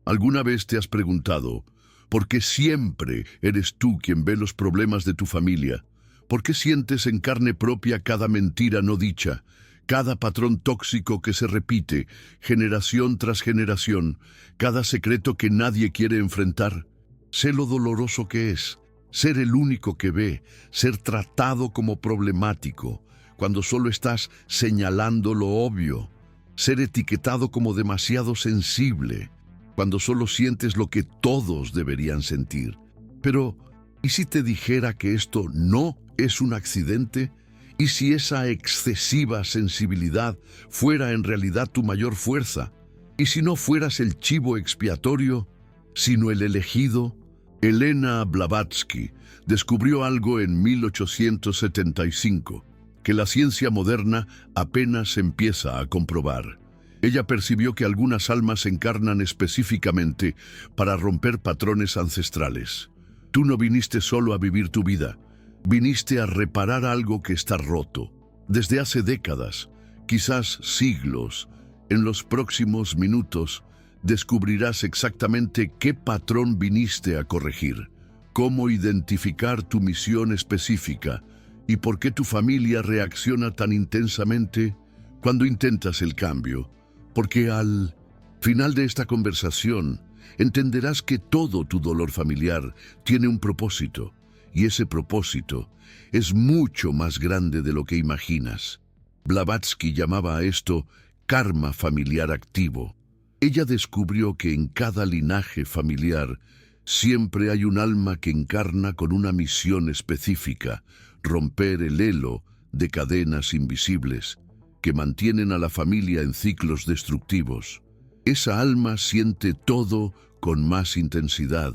¿Alguna vez te has preguntado por qué siempre eres tú quien ve los problemas de tu familia? ¿Por qué sientes en carne propia cada mentira no dicha, cada patrón tóxico que se repite, generación tras generación, cada secreto que nadie quiere enfrentar? Sé lo doloroso que es ser el único que ve, ser tratado como problemático, cuando solo estás señalando lo obvio, ser etiquetado como demasiado sensible, cuando solo sientes lo que todos deberían sentir. Pero, ¿y si te dijera que esto no es un accidente? ¿Y si esa excesiva sensibilidad fuera en realidad tu mayor fuerza? ¿Y si no fueras el chivo expiatorio, sino el elegido? Elena Blavatsky descubrió algo en 1875 que la ciencia moderna apenas empieza a comprobar. Ella percibió que algunas almas encarnan específicamente para romper patrones ancestrales. Tú no viniste solo a vivir tu vida, viniste a reparar algo que está roto. Desde hace décadas, quizás siglos, en los próximos minutos, descubrirás exactamente qué patrón viniste a corregir, cómo identificar tu misión específica y por qué tu familia reacciona tan intensamente cuando intentas el cambio. Porque al final de esta conversación entenderás que todo tu dolor familiar tiene un propósito, y ese propósito es mucho más grande de lo que imaginas. Blavatsky llamaba a esto karma familiar activo. Ella descubrió que en cada linaje familiar siempre hay un alma que encarna con una misión específica, romper el hilo de cadenas invisibles que mantienen a la familia en ciclos destructivos. Esa alma siente todo con más intensidad,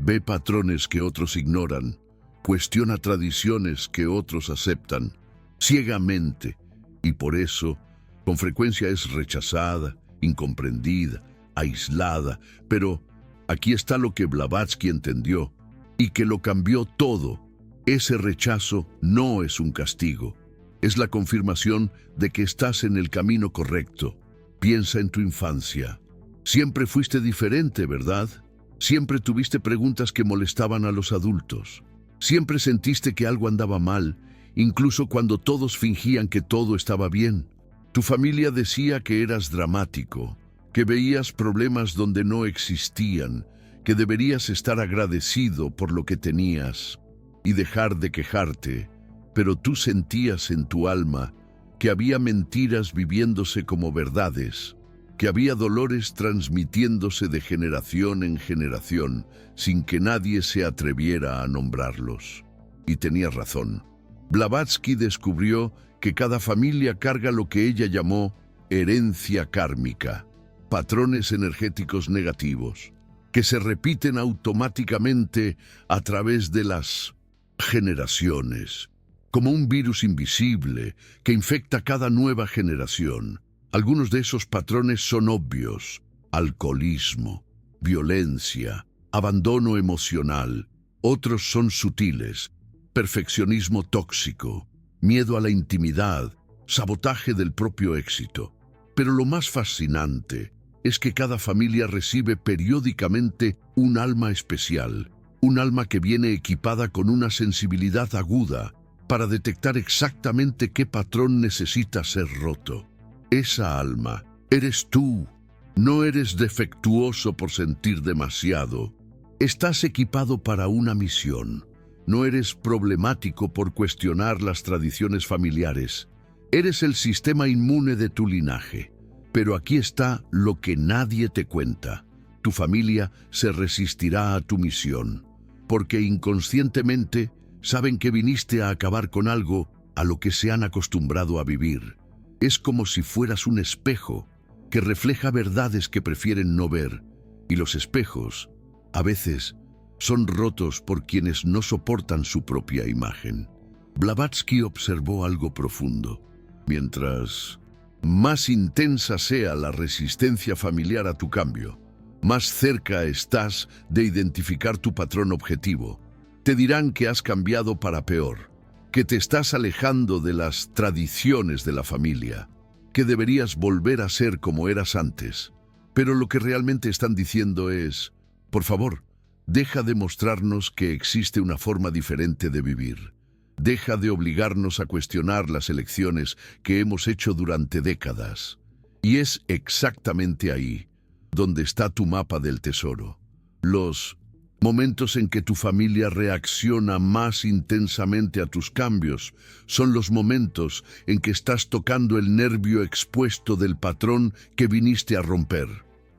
ve patrones que otros ignoran, cuestiona tradiciones que otros aceptan, ciegamente, y por eso, con frecuencia es rechazada, incomprendida, aislada, pero aquí está lo que Blavatsky entendió y que lo cambió todo. Ese rechazo no es un castigo, es la confirmación de que estás en el camino correcto. Piensa en tu infancia. Siempre fuiste diferente, ¿verdad? Siempre tuviste preguntas que molestaban a los adultos. Siempre sentiste que algo andaba mal, incluso cuando todos fingían que todo estaba bien. Tu familia decía que eras dramático, que veías problemas donde no existían, que deberías estar agradecido por lo que tenías y dejar de quejarte. Pero tú sentías en tu alma que había mentiras viviéndose como verdades, que había dolores transmitiéndose de generación en generación sin que nadie se atreviera a nombrarlos. Y tenía razón. Blavatsky descubrió que cada familia carga lo que ella llamó herencia kármica, patrones energéticos negativos, que se repiten automáticamente a través de las generaciones, como un virus invisible que infecta cada nueva generación. Algunos de esos patrones son obvios: alcoholismo, violencia, abandono emocional. Otros son sutiles: perfeccionismo tóxico, miedo a la intimidad, sabotaje del propio éxito. Pero lo más fascinante es que cada familia recibe periódicamente un alma especial, un alma que viene equipada con una sensibilidad aguda para detectar exactamente qué patrón necesita ser roto. Esa alma eres tú. No eres defectuoso por sentir demasiado. Estás equipado para una misión. No eres problemático por cuestionar las tradiciones familiares. Eres el sistema inmune de tu linaje. Pero aquí está lo que nadie te cuenta. Tu familia se resistirá a tu misión, porque inconscientemente saben que viniste a acabar con algo a lo que se han acostumbrado a vivir. Es como si fueras un espejo que refleja verdades que prefieren no ver, y los espejos, a veces, son rotos por quienes no soportan su propia imagen. Blavatsky observó algo profundo. Mientras más intensa sea la resistencia familiar a tu cambio, más cerca estás de identificar tu patrón objetivo. Te dirán que has cambiado para peor, que te estás alejando de las tradiciones de la familia, que deberías volver a ser como eras antes. Pero lo que realmente están diciendo es, por favor, deja de mostrarnos que existe una forma diferente de vivir. Deja de obligarnos a cuestionar las elecciones que hemos hecho durante décadas. Y es exactamente ahí donde está tu mapa del tesoro. Los momentos en que tu familia reacciona más intensamente a tus cambios son los momentos en que estás tocando el nervio expuesto del patrón que viniste a romper.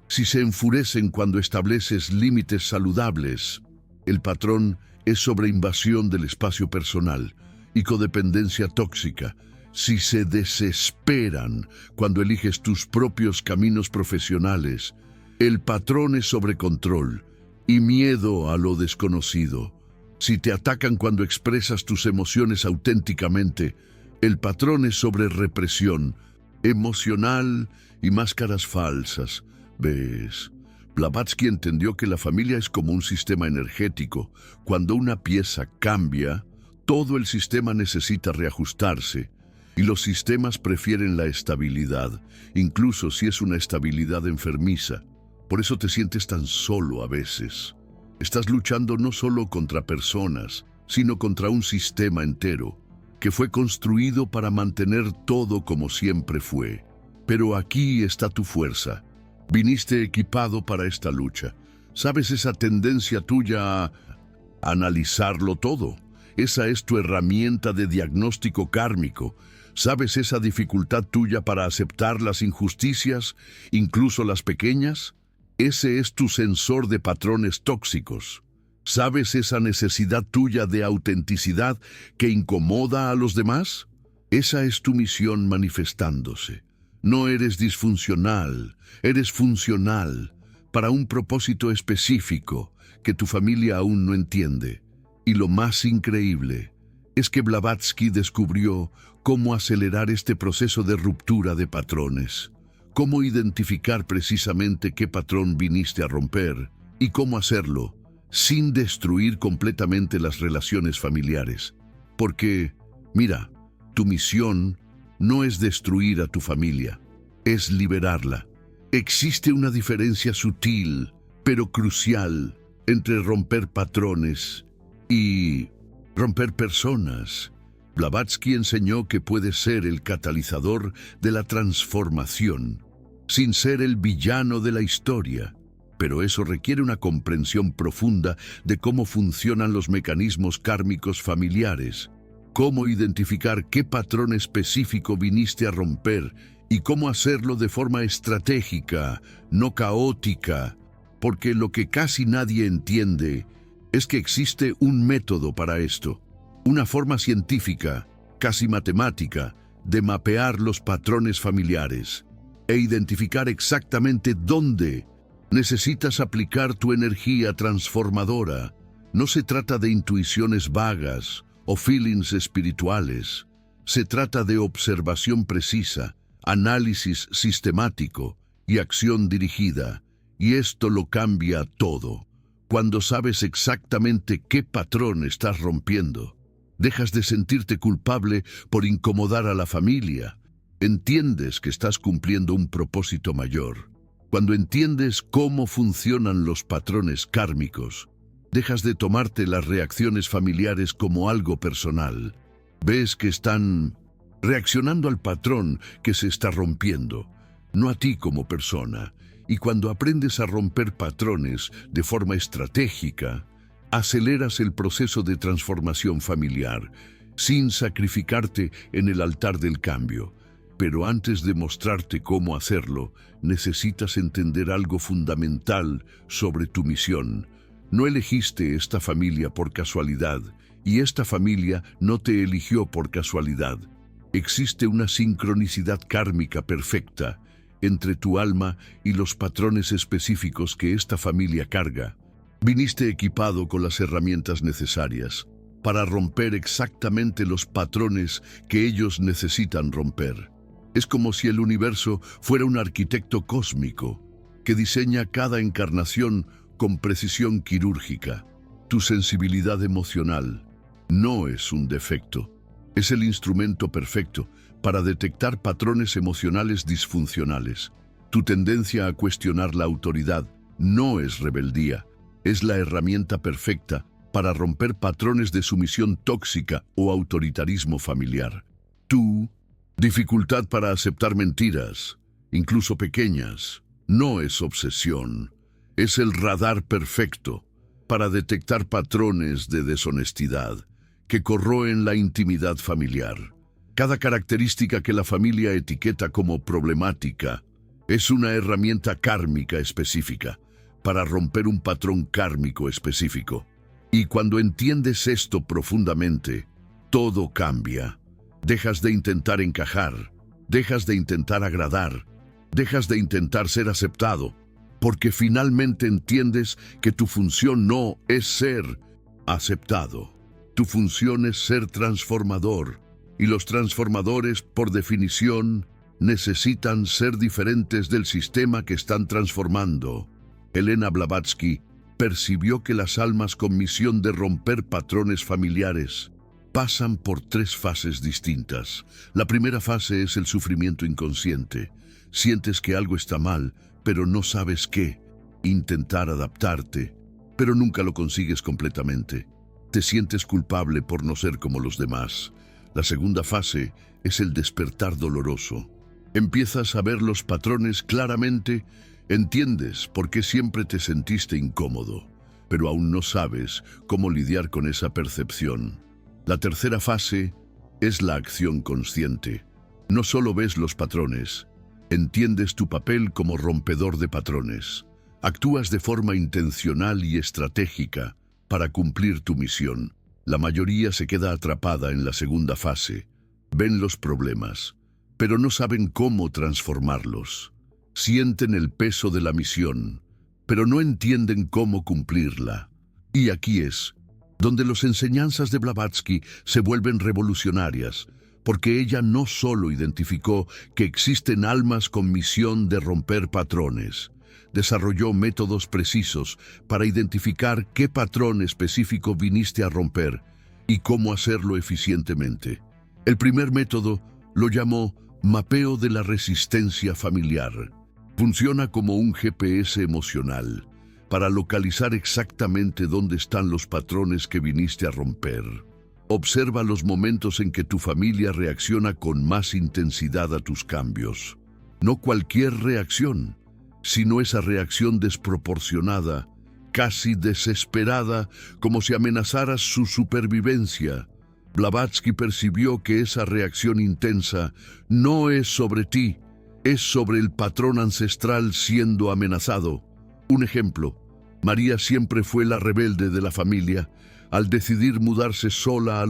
Si se enfurecen cuando estableces límites saludables, el patrón es sobreinvasión del espacio personal y codependencia tóxica. Si se desesperan cuando eliges tus propios caminos profesionales, el patrón es sobrecontrol y miedo a lo desconocido. Si te atacan cuando expresas tus emociones auténticamente, el patrón es sobre represión emocional y máscaras falsas. ¿Ves? Blavatsky entendió que la familia es como un sistema energético. Cuando una pieza cambia, todo el sistema necesita reajustarse. Y los sistemas prefieren la estabilidad, incluso si es una estabilidad enfermiza. Por eso te sientes tan solo a veces. Estás luchando no solo contra personas, sino contra un sistema entero, que fue construido para mantener todo como siempre fue. Pero aquí está tu fuerza. Viniste equipado para esta lucha. ¿Sabes esa tendencia tuya a analizarlo todo? Esa es tu herramienta de diagnóstico kármico. ¿Sabes esa dificultad tuya para aceptar las injusticias, incluso las pequeñas? Ese es tu sensor de patrones tóxicos. ¿Sabes esa necesidad tuya de autenticidad que incomoda a los demás? Esa es tu misión manifestándose. No eres disfuncional, eres funcional para un propósito específico que tu familia aún no entiende. Y lo más increíble es que Blavatsky descubrió cómo acelerar este proceso de ruptura de patrones, cómo identificar precisamente qué patrón viniste a romper y cómo hacerlo sin destruir completamente las relaciones familiares. Porque, mira, tu misión no es destruir a tu familia, es liberarla. Existe una diferencia sutil, pero crucial, entre romper patrones y romper personas. Blavatsky enseñó que puedes ser el catalizador de la transformación, sin ser el villano de la historia. Pero eso requiere una comprensión profunda de cómo funcionan los mecanismos kármicos familiares, cómo identificar qué patrón específico viniste a romper y cómo hacerlo de forma estratégica, no caótica, porque lo que casi nadie entiende es que existe un método para esto, una forma científica, casi matemática, de mapear los patrones familiares e identificar exactamente dónde necesitas aplicar tu energía transformadora. No se trata de intuiciones vagas o feelings espirituales. Se trata de observación precisa, análisis sistemático y acción dirigida. Y esto lo cambia todo. Cuando sabes exactamente qué patrón estás rompiendo, dejas de sentirte culpable por incomodar a la familia. Entiendes que estás cumpliendo un propósito mayor. Cuando entiendes cómo funcionan los patrones kármicos, dejas de tomarte las reacciones familiares como algo personal. Ves que están reaccionando al patrón que se está rompiendo, no a ti como persona. Y cuando aprendes a romper patrones de forma estratégica, aceleras el proceso de transformación familiar, sin sacrificarte en el altar del cambio. Pero antes de mostrarte cómo hacerlo, necesitas entender algo fundamental sobre tu misión. No elegiste esta familia por casualidad, y esta familia no te eligió por casualidad. Existe una sincronicidad kármica perfecta entre tu alma y los patrones específicos que esta familia carga. Viniste equipado con las herramientas necesarias para romper exactamente los patrones que ellos necesitan romper. Es como si el universo fuera un arquitecto cósmico que diseña cada encarnación con precisión quirúrgica. Tu sensibilidad emocional no es un defecto, es el instrumento perfecto para detectar patrones emocionales disfuncionales. Tu tendencia a cuestionar la autoridad no es rebeldía, es la herramienta perfecta para romper patrones de sumisión tóxica o autoritarismo familiar. Tu dificultad para aceptar mentiras, incluso pequeñas, no es obsesión, es el radar perfecto para detectar patrones de deshonestidad que corroen la intimidad familiar. Cada característica que la familia etiqueta como problemática es una herramienta kármica específica para romper un patrón kármico específico. Y cuando entiendes esto profundamente, todo cambia. Dejas de intentar encajar, dejas de intentar agradar, dejas de intentar ser aceptado, porque finalmente entiendes que tu función no es ser aceptado. Tu función es ser transformador, y los transformadores, por definición, necesitan ser diferentes del sistema que están transformando. Elena Blavatsky percibió que las almas con misión de romper patrones familiares pasan por 3 fases distintas. La primera fase es el sufrimiento inconsciente. Sientes que algo está mal, pero no sabes qué. Intentar adaptarte, pero nunca lo consigues completamente. Te sientes culpable por no ser como los demás. La segunda fase es el despertar doloroso. Empiezas a ver los patrones claramente, entiendes por qué siempre te sentiste incómodo, pero aún no sabes cómo lidiar con esa percepción. La tercera fase es la acción consciente. No solo ves los patrones, entiendes tu papel como rompedor de patrones. Actúas de forma intencional y estratégica para cumplir tu misión. La mayoría se queda atrapada en la segunda fase. Ven los problemas, pero no saben cómo transformarlos. Sienten el peso de la misión, pero no entienden cómo cumplirla. Y aquí es donde las enseñanzas de Blavatsky se vuelven revolucionarias, porque ella no solo identificó que existen almas con misión de romper patrones, desarrolló métodos precisos para identificar qué patrón específico viniste a romper y cómo hacerlo eficientemente. El primer método lo llamó mapeo de la resistencia familiar. Funciona como un GPS emocional para localizar exactamente dónde están los patrones que viniste a romper. Observa los momentos en que tu familia reacciona con más intensidad a tus cambios. No cualquier reacción, sino esa reacción desproporcionada, casi desesperada, como si amenazaras su supervivencia. Blavatsky percibió que esa reacción intensa no es sobre ti, es sobre el patrón ancestral siendo amenazado. Un ejemplo, María siempre fue la rebelde de la familia. Al decidir mudarse sola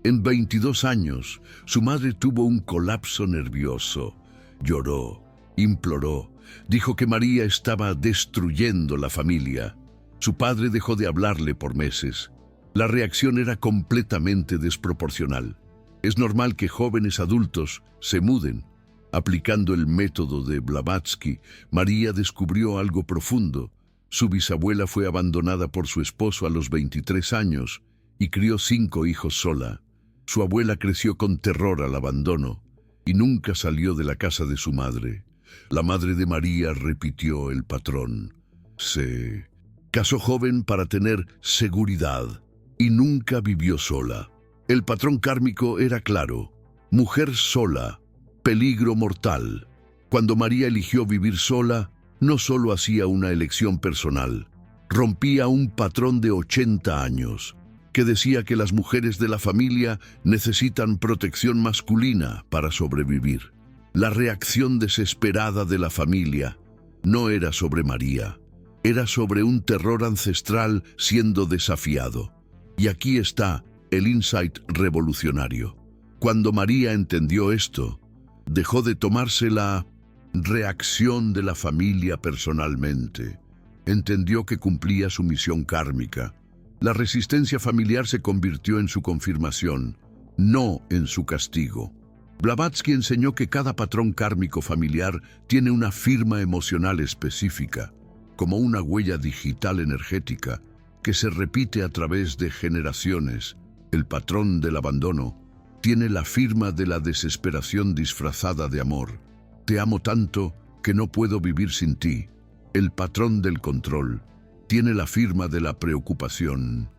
en 22 años, su madre tuvo un colapso nervioso. Lloró, imploró, dijo que María estaba destruyendo la familia. Su padre dejó de hablarle por meses. La reacción era completamente desproporcional. Es normal que jóvenes adultos se muden. Aplicando el método de Blavatsky, María descubrió algo profundo. Su bisabuela fue abandonada por su esposo a los 23 años y crió 5 hijos sola. Su abuela creció con terror al abandono y nunca salió de la casa de su madre. La madre de María repitió el patrón. Se casó joven para tener seguridad y nunca vivió sola. El patrón kármico era claro: mujer sola, peligro mortal. Cuando María eligió vivir sola, no solo hacía una elección personal, rompía un patrón de 80 años, que decía que las mujeres de la familia necesitan protección masculina para sobrevivir. La reacción desesperada de la familia no era sobre María, era sobre un terror ancestral siendo desafiado. Y aquí está el insight revolucionario. Cuando María entendió esto, dejó de tomarse la reacción de la familia personalmente. Entendió que cumplía su misión kármica. La resistencia familiar se convirtió en su confirmación, no en su castigo. Blavatsky enseñó que cada patrón kármico familiar tiene una firma emocional específica, como una huella digital energética que se repite a través de generaciones. El patrón del abandono tiene la firma de la desesperación disfrazada de amor. Te amo tanto que no puedo vivir sin ti. El patrón del control tiene la firma de la preocupación,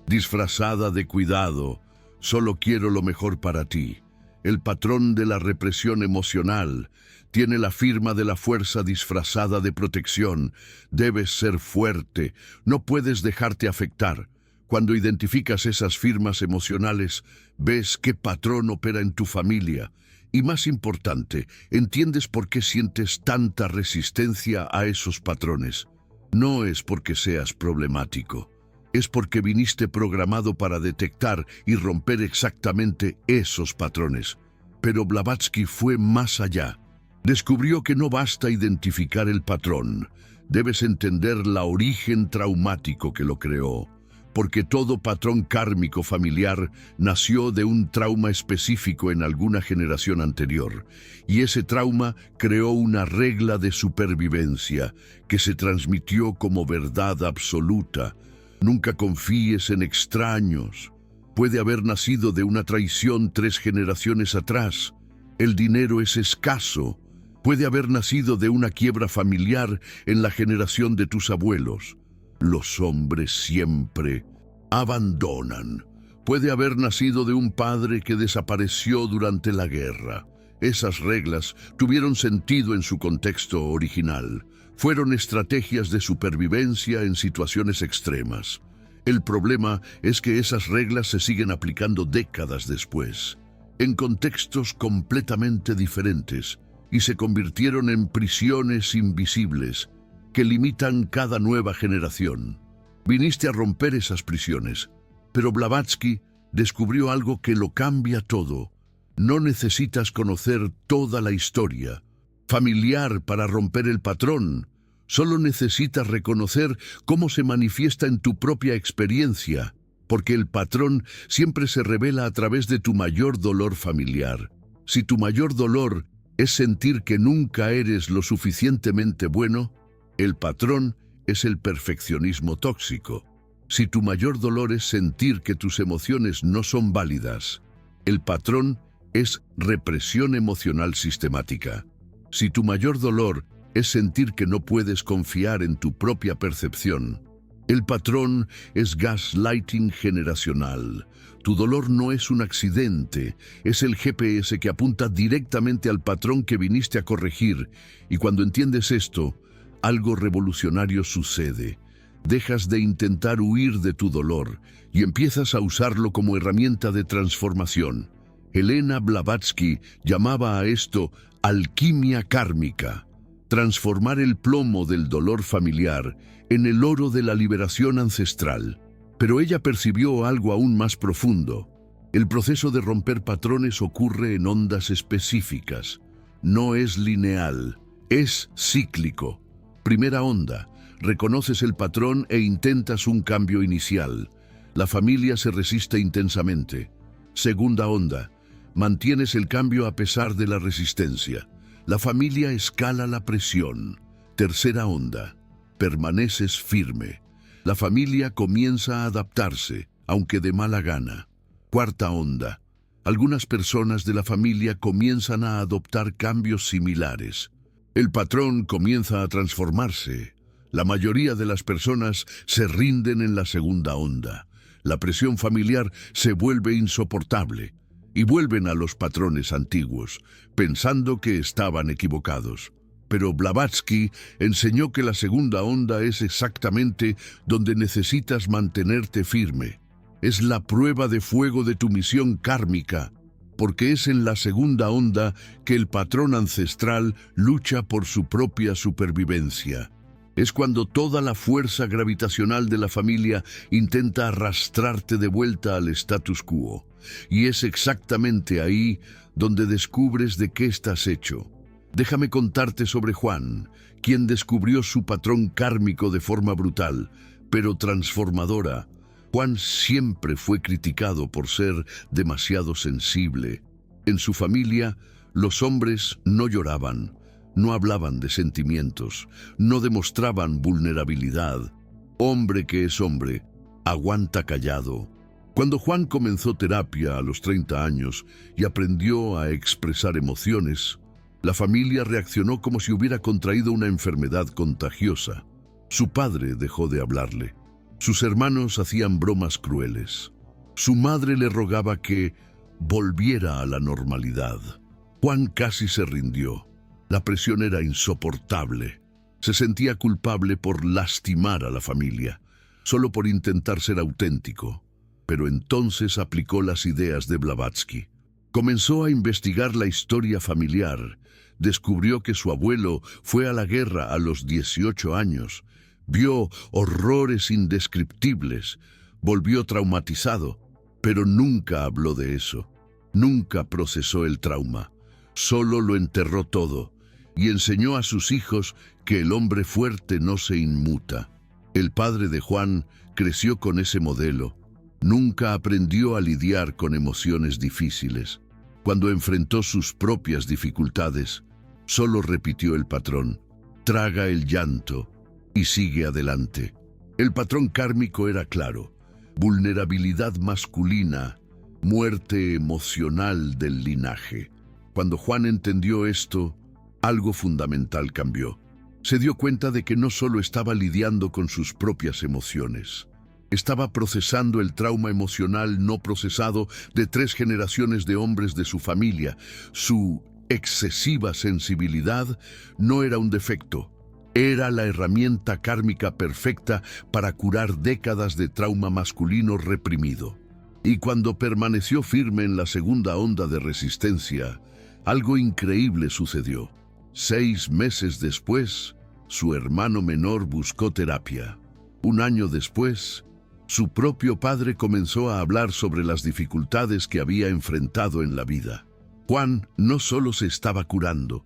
disfrazada de cuidado. Solo quiero lo mejor para ti. El patrón de la represión emocional tiene la firma de la fuerza disfrazada de protección. Debes ser fuerte, no puedes dejarte afectar. Cuando identificas esas firmas emocionales, ves qué patrón opera en tu familia. Y más importante, entiendes por qué sientes tanta resistencia a esos patrones. No es porque seas problemático, es porque viniste programado para detectar y romper exactamente esos patrones. Pero Blavatsky fue más allá. Descubrió que no basta identificar el patrón, debes entender la origen traumático que lo creó. Porque todo patrón kármico familiar nació de un trauma específico en alguna generación anterior, y ese trauma creó una regla de supervivencia que se transmitió como verdad absoluta. Nunca confíes en extraños. Puede haber nacido de una traición 3 generaciones atrás. El dinero es escaso. Puede haber nacido de una quiebra familiar en la generación de tus abuelos. Los hombres siempre abandonan. Puede haber nacido de un padre que desapareció durante la guerra. Esas reglas tuvieron sentido en su contexto original. Fueron estrategias de supervivencia en situaciones extremas. El problema es que esas reglas se siguen aplicando décadas después, en contextos completamente diferentes, y se convirtieron en prisiones invisibles que limitan cada nueva generación. Viniste a romper esas prisiones, pero Blavatsky descubrió algo que lo cambia todo. No necesitas conocer toda la historia familiar para romper el patrón. Solo necesitas reconocer cómo se manifiesta en tu propia experiencia, porque el patrón siempre se revela a través de tu mayor dolor familiar. Si tu mayor dolor es sentir que nunca eres lo suficientemente bueno, el patrón es el perfeccionismo tóxico. Si tu mayor dolor es sentir que tus emociones no son válidas, el patrón es represión emocional sistemática. Si tu mayor dolor es sentir que no puedes confiar en tu propia percepción, el patrón es gaslighting generacional. Tu dolor no es un accidente, es el GPS que apunta directamente al patrón que viniste a corregir. Y cuando entiendes esto, algo revolucionario sucede. Dejas de intentar huir de tu dolor y empiezas a usarlo como herramienta de transformación. Elena Blavatsky llamaba a esto alquimia kármica. Transformar el plomo del dolor familiar en el oro de la liberación ancestral. Pero ella percibió algo aún más profundo. El proceso de romper patrones ocurre en ondas específicas. No es lineal, es cíclico. Primera onda, reconoces el patrón e intentas un cambio inicial. La familia se resiste intensamente. Segunda onda, mantienes el cambio a pesar de la resistencia. La familia escala la presión. Tercera onda, permaneces firme. La familia comienza a adaptarse, aunque de mala gana. Cuarta onda, algunas personas de la familia comienzan a adoptar cambios similares. El patrón comienza a transformarse. La mayoría de las personas se rinden en la segunda onda. La presión familiar se vuelve insoportable y vuelven a los patrones antiguos, pensando que estaban equivocados. Pero Blavatsky enseñó que la segunda onda es exactamente donde necesitas mantenerte firme. Es la prueba de fuego de tu misión kármica, porque es en la segunda onda que el patrón ancestral lucha por su propia supervivencia. Es cuando toda la fuerza gravitacional de la familia intenta arrastrarte de vuelta al status quo. Y es exactamente ahí donde descubres de qué estás hecho. Déjame contarte sobre Juan, quien descubrió su patrón kármico de forma brutal, pero transformadora. Juan siempre fue criticado por ser demasiado sensible. En su familia, los hombres no lloraban, no hablaban de sentimientos, no demostraban vulnerabilidad. Hombre que es hombre, aguanta callado. Cuando Juan comenzó terapia a los 30 años y aprendió a expresar emociones, La familia reaccionó como si hubiera contraído una enfermedad contagiosa. Su padre dejó de hablarle. Sus hermanos hacían bromas crueles. Su madre le rogaba que volviera a la normalidad. Juan casi se rindió. La presión era insoportable. Se sentía culpable por lastimar a la familia, solo por intentar ser auténtico. Pero entonces aplicó las ideas de Blavatsky. Comenzó a investigar la historia familiar. Descubrió que su abuelo fue a la guerra a los 18 años. Vio horrores indescriptibles. Volvió traumatizado, pero nunca habló de eso. Nunca procesó el trauma. Solo lo enterró todo y enseñó a sus hijos que el hombre fuerte no se inmuta. El padre de Juan creció con ese modelo. Nunca aprendió a lidiar con emociones difíciles. Cuando enfrentó sus propias dificultades, solo repitió el patrón: traga el llanto y sigue adelante. El patrón kármico era claro: vulnerabilidad masculina, muerte emocional del linaje. Cuando Juan entendió esto, algo fundamental cambió. Se dio cuenta de que no solo estaba lidiando con sus propias emociones, estaba procesando el trauma emocional no procesado de 3 generaciones de hombres de su familia. Su excesiva sensibilidad no era un defecto, era la herramienta kármica perfecta para curar décadas de trauma masculino reprimido. Y cuando permaneció firme en la segunda onda de resistencia, algo increíble sucedió. 6 meses después, su hermano menor buscó terapia. 1 año después, su propio padre comenzó a hablar sobre las dificultades que había enfrentado en la vida. Juan no solo se estaba curando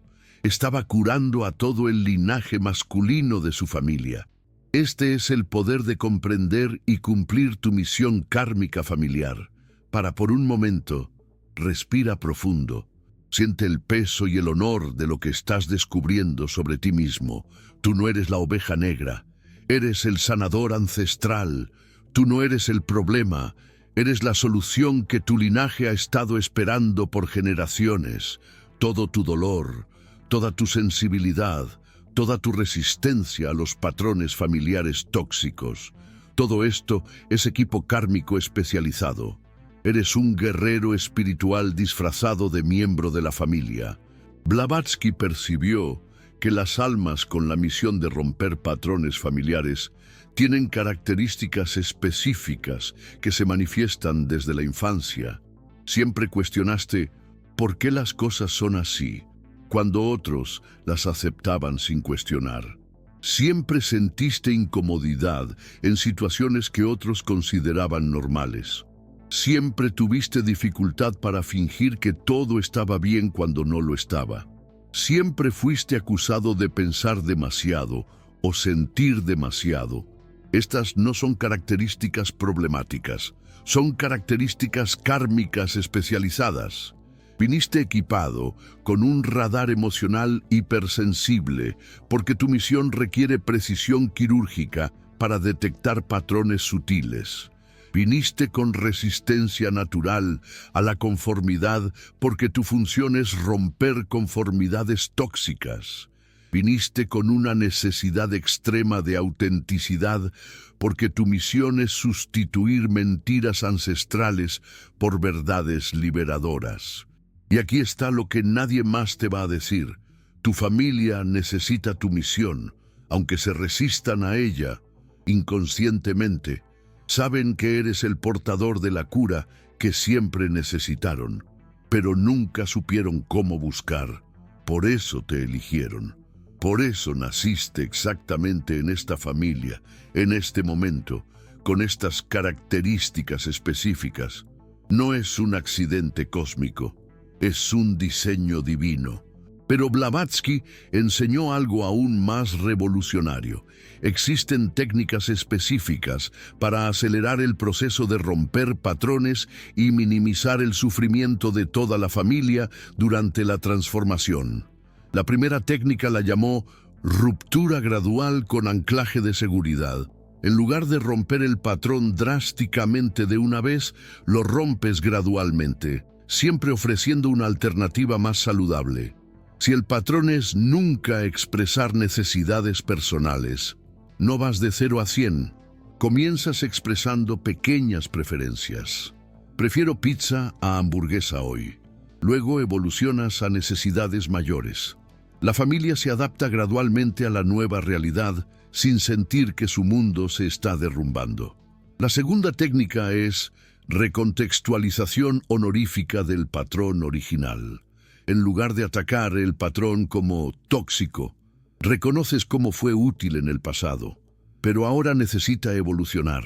a todo el linaje masculino de su familia. Este es el poder de comprender y cumplir tu misión kármica familiar. Para por un momento, respira profundo. Siente el peso y el honor de lo que estás descubriendo sobre ti mismo. Tú no eres la oveja negra, eres el sanador ancestral. Tú no eres el problema, eres la solución que tu linaje ha estado esperando por generaciones. Todo tu dolor, toda tu sensibilidad, toda tu resistencia a los patrones familiares tóxicos, todo esto es equipo kármico especializado. Eres un guerrero espiritual disfrazado de miembro de la familia. Blavatsky percibió que las almas con la misión de romper patrones familiares tienen características específicas que se manifiestan desde la infancia. Siempre cuestionaste por qué las cosas son así, cuando otros las aceptaban sin cuestionar. Siempre sentiste incomodidad en situaciones que otros consideraban normales. Siempre tuviste dificultad para fingir que todo estaba bien cuando no lo estaba. Siempre fuiste acusado de pensar demasiado o sentir demasiado. Estas no son características problemáticas, son características kármicas especializadas. Viniste equipado con un radar emocional hipersensible porque tu misión requiere precisión quirúrgica para detectar patrones sutiles. Viniste con resistencia natural a la conformidad porque tu función es romper conformidades tóxicas. Viniste con una necesidad extrema de autenticidad porque tu misión es sustituir mentiras ancestrales por verdades liberadoras. Y aquí está lo que nadie más te va a decir. Tu familia necesita tu misión, aunque se resistan a ella inconscientemente. Saben que eres el portador de la cura que siempre necesitaron, pero nunca supieron cómo buscar. Por eso te eligieron. Por eso naciste exactamente en esta familia, en este momento, con estas características específicas. No es un accidente cósmico, es un diseño divino. Pero Blavatsky enseñó algo aún más revolucionario. Existen técnicas específicas para acelerar el proceso de romper patrones y minimizar el sufrimiento de toda la familia durante la transformación. La primera técnica la llamó ruptura gradual con anclaje de seguridad. En lugar de romper el patrón drásticamente de una vez, lo rompes gradualmente, siempre ofreciendo una alternativa más saludable. Si el patrón es nunca expresar necesidades personales, no vas de 0 a 100. Comienzas expresando pequeñas preferencias. Prefiero pizza a hamburguesa hoy. Luego evolucionas a necesidades mayores. La familia se adapta gradualmente a la nueva realidad sin sentir que su mundo se está derrumbando. La segunda técnica es recontextualización honorífica del patrón original. En lugar de atacar el patrón como tóxico, reconoces cómo fue útil en el pasado, pero ahora necesita evolucionar.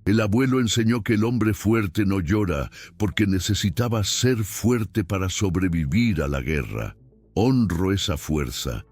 El abuelo enseñó que el hombre fuerte no llora porque necesitaba ser fuerte para sobrevivir a la guerra. Honro esa fuerza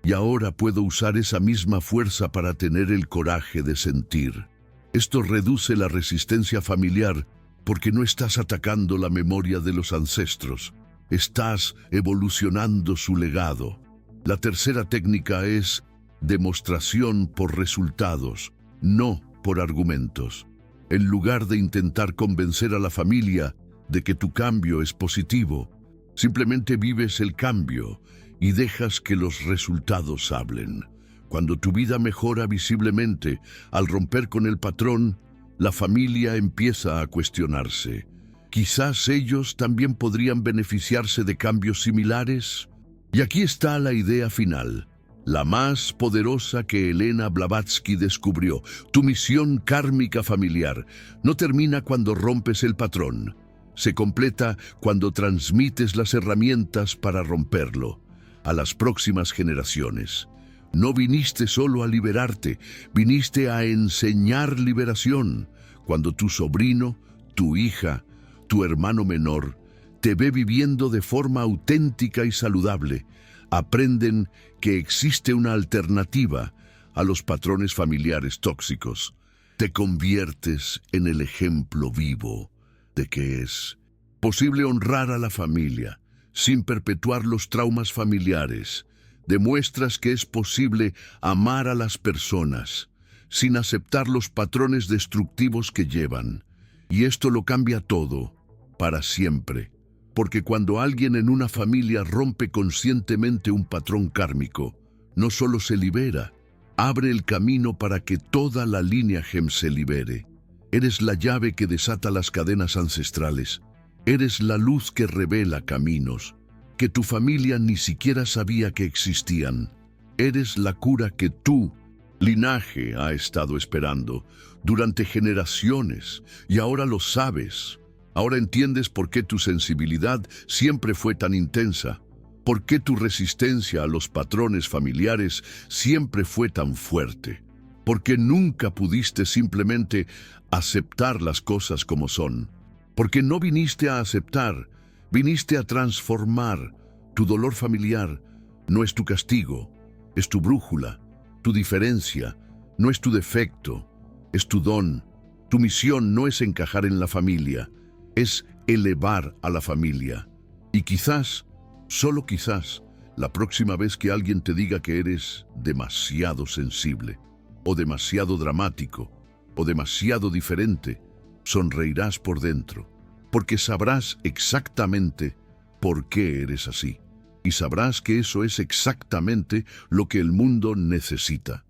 y ahora puedo usar esa misma fuerza para tener el coraje de sentir. Esto reduce la resistencia familiar porque no estás atacando la memoria de los ancestros. Estás evolucionando su legado. La tercera técnica es demostración por resultados, no por argumentos. En lugar de intentar convencer a la familia de que tu cambio es positivo, simplemente vives el cambio y dejas que los resultados hablen. Cuando tu vida mejora visiblemente, al romper con el patrón, la familia empieza a cuestionarse. Quizás ellos también podrían beneficiarse de cambios similares. Y aquí está la idea final, la más poderosa que Elena Blavatsky descubrió. Tu misión kármica familiar no termina cuando rompes el patrón. Se completa cuando transmites las herramientas para romperlo a las próximas generaciones. No viniste solo a liberarte, viniste a enseñar liberación. Cuando tu sobrino, tu hija, tu hermano menor, te ve viviendo de forma auténtica y saludable, aprenden que existe una alternativa a los patrones familiares tóxicos. Te conviertes en el ejemplo vivo de que es posible honrar a la familia sin perpetuar los traumas familiares. Demuestras que es posible amar a las personas sin aceptar los patrones destructivos que llevan. Y esto lo cambia todo, para siempre. Porque cuando alguien en una familia rompe conscientemente un patrón kármico, no solo se libera, abre el camino para que toda la línea Gem se libere. Eres la llave que desata las cadenas ancestrales. Eres la luz que revela caminos que tu familia ni siquiera sabía que existían. Eres la cura que tu linaje ha estado esperando durante generaciones y ahora lo sabes. Ahora entiendes por qué tu sensibilidad siempre fue tan intensa, por qué tu resistencia a los patrones familiares siempre fue tan fuerte, porque nunca pudiste simplemente aceptar las cosas como son, porque no viniste a aceptar, viniste a transformar. Tu dolor familiar no es tu castigo, es tu brújula, tu diferencia, no es tu defecto, es tu don. Tu misión no es encajar en la familia, es elevar a la familia. Y quizás, solo quizás, la próxima vez que alguien te diga que eres demasiado sensible, o demasiado dramático, o demasiado diferente, sonreirás por dentro, porque sabrás exactamente por qué eres así. Y sabrás que eso es exactamente lo que el mundo necesita.